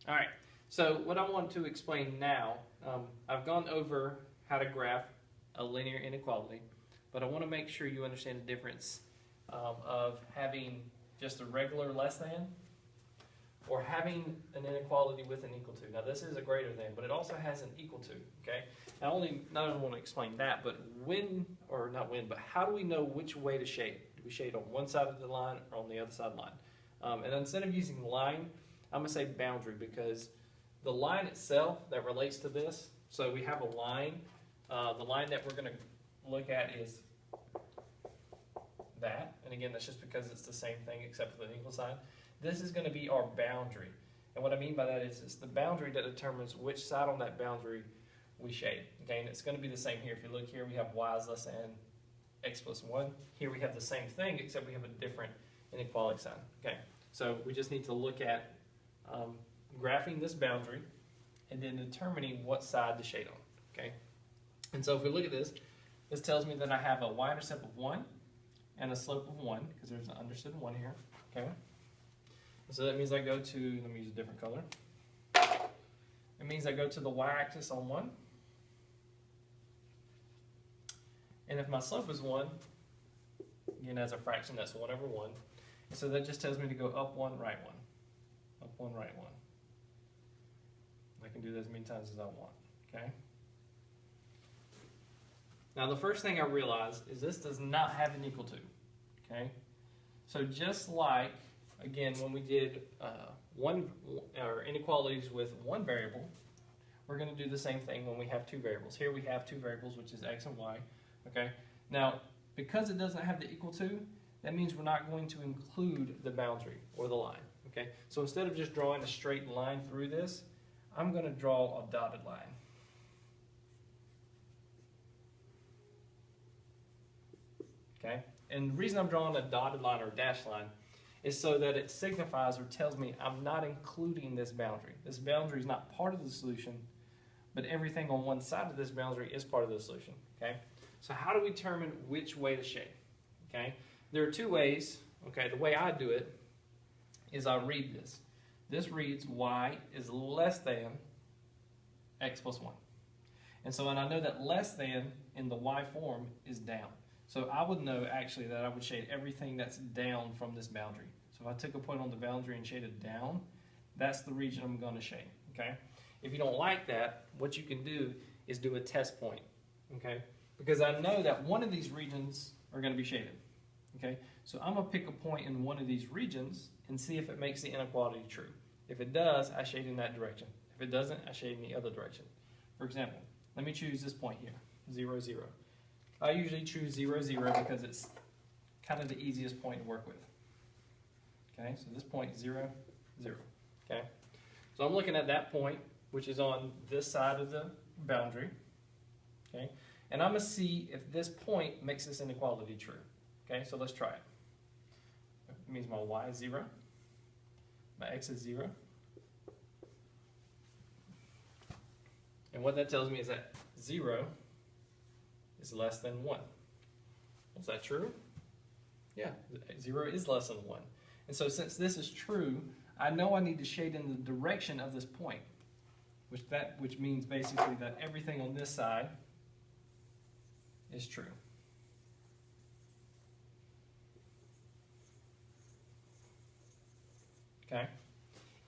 All right, so what I want to explain now, I've gone over how to graph a linear inequality, but I want to make sure you understand the difference of having just a regular less than or having an inequality with an equal to. Now this is a greater than, but it also has an equal to, okay? Not only want to explain that, but but how do we know which way to shade? Do we shade on one side of the line or on the other side of the line? And instead of using line, I'm going to say boundary, because the line itself that relates to this, so we have a line. The line that we're going to look at is that, and again, that's just because it's the same thing except with an equal sign. This is going to be our boundary, and what I mean by that is it's the boundary that determines which side on that boundary we shade. Okay, and it's going to be the same here. If you look here, we have y is less than x plus 1. Here we have the same thing, except we have a different inequality sign. Okay, so we just need to look at graphing this boundary and then determining what side to shade on. Okay, and so if we look at this, this tells me that I have a y-intercept of 1 and a slope of 1, because there's an understood 1 here. Okay, so that means I go to, let me use a different color. It means I go to the y-axis on 1. And if my slope is 1, again as a fraction, that's 1 over 1. And so that just tells me to go up 1, right 1. Up 1, right 1. I can do that as many times as I want. Okay? Now the first thing I realize is this does not have an equal to. Okay? So just like, again, when we did inequalities with one variable, we're going to do the same thing when we have two variables. Here we have two variables, which is x and y. Okay. Now, because it doesn't have the equal to, that means we're not going to include the boundary or the line. Okay. So instead of just drawing a straight line through this, I'm going to draw a dotted line. Okay. And the reason I'm drawing a dotted line or a dashed line is so that it signifies or tells me I'm not including this boundary. This boundary is not part of the solution, but everything on one side of this boundary is part of the solution. Okay? So how do we determine which way to shade? Okay? There are two ways. Okay, the way I do it is I read this. This reads y is less than x plus 1. And so, and I know that less than in the y form is down. So I would know actually that I would shade everything that's down from this boundary. So if I took a point on the boundary and shaded down, that's the region I'm going to shade. Okay? If you don't like that, what you can do is do a test point. Okay? Because I know that one of these regions are going to be shaded. Okay? So I'm going to pick a point in one of these regions and see if it makes the inequality true. If it does, I shade in that direction. If it doesn't, I shade in the other direction. For example, let me choose this point here, 0, 0. I usually choose 0, 0 because it's kind of the easiest point to work with. Okay, so this point 0, 0. Okay, so I'm looking at that point, which is on this side of the boundary. Okay, and I'm going to see if this point makes this inequality true. Okay, so let's try it. It means my y is 0, my x is 0. And what that tells me is that 0 is less than 1. Is that true? Yeah, 0 is less than 1. And so since this is true, I know I need to shade in the direction of this point, which means basically that everything on this side is true. Okay?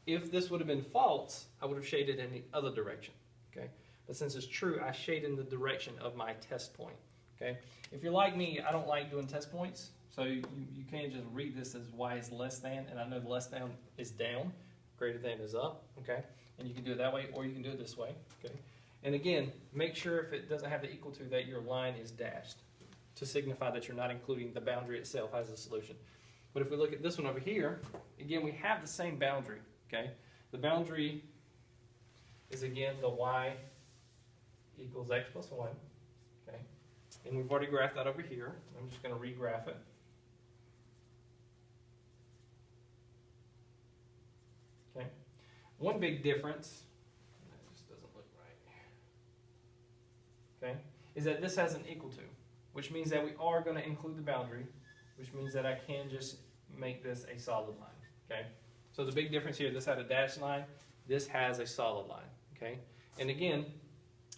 If this would have been false, I would have shaded in the other direction. Okay? But since it's true, I shade in the direction of my test point. Okay? If you're like me, I don't like doing test points. So you can't just read this as y is less than, and I know the less than is down, greater than is up. Okay? And you can do it that way, or you can do it this way. Okay? And again, make sure if it doesn't have the equal to that your line is dashed to signify that you're not including the boundary itself as a solution. But if we look at this one over here, again, we have the same boundary. Okay? The boundary is again the y equals x plus 1. Okay? And we've already graphed that over here. I'm just going to re-graph it. Okay? One big difference, that just doesn't look right. Okay? Is that this has an equal to, which means that we are going to include the boundary, which means that I can just make this a solid line. Okay? So the big difference here, this had a dashed line. this has a solid line, okay? And again,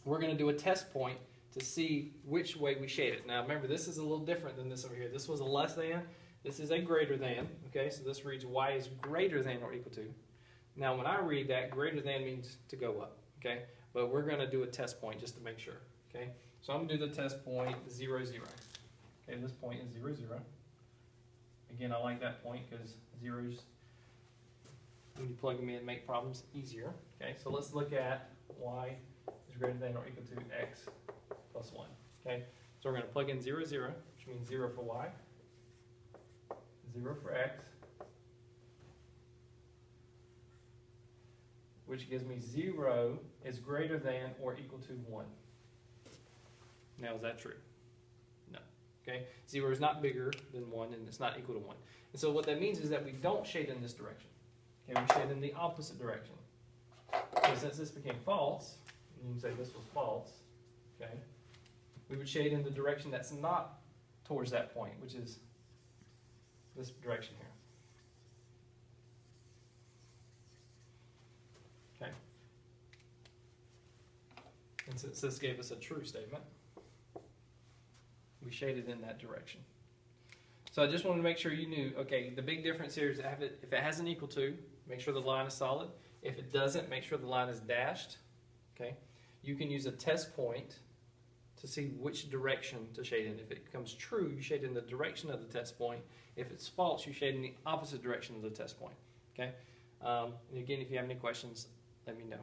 we're going to do a test point to see which way we shade it. Now remember, this is a little different than this over here. This was a less than, this is a greater than, okay? So this reads y is greater than or equal to. Now when I read that, greater than means to go up, okay? But we're going to do a test point just to make sure, okay? So I'm going to do the test point 0, 0. Okay, this point is 0, 0. Again, I like that point because zeros, when you plug them in, make problems easier. Okay, so let's look at y is greater than or equal to x plus 1. Okay, so we're going to plug in 0, 0, which means 0 for y, 0 for x, which gives me 0 is greater than or equal to 1. Now, is that true? No. Okay, 0 is not bigger than 1, and it's not equal to 1. And so what that means is that we don't shade in this direction. Okay, we shade in the opposite direction. So since this became false, and you can say this was false, okay, we would shade in the direction that's not towards that point, which is this direction here. Okay. And since this gave us a true statement, we shaded in that direction. So I just wanted to make sure you knew, okay, the big difference here is if it has an equal to, make sure the line is solid. If it doesn't, make sure the line is dashed. Okay. You can use a test point to see which direction to shade in. If it comes true, you shade in the direction of the test point. If it's false, you shade in the opposite direction of the test point. Okay. And again, if you have any questions, let me know.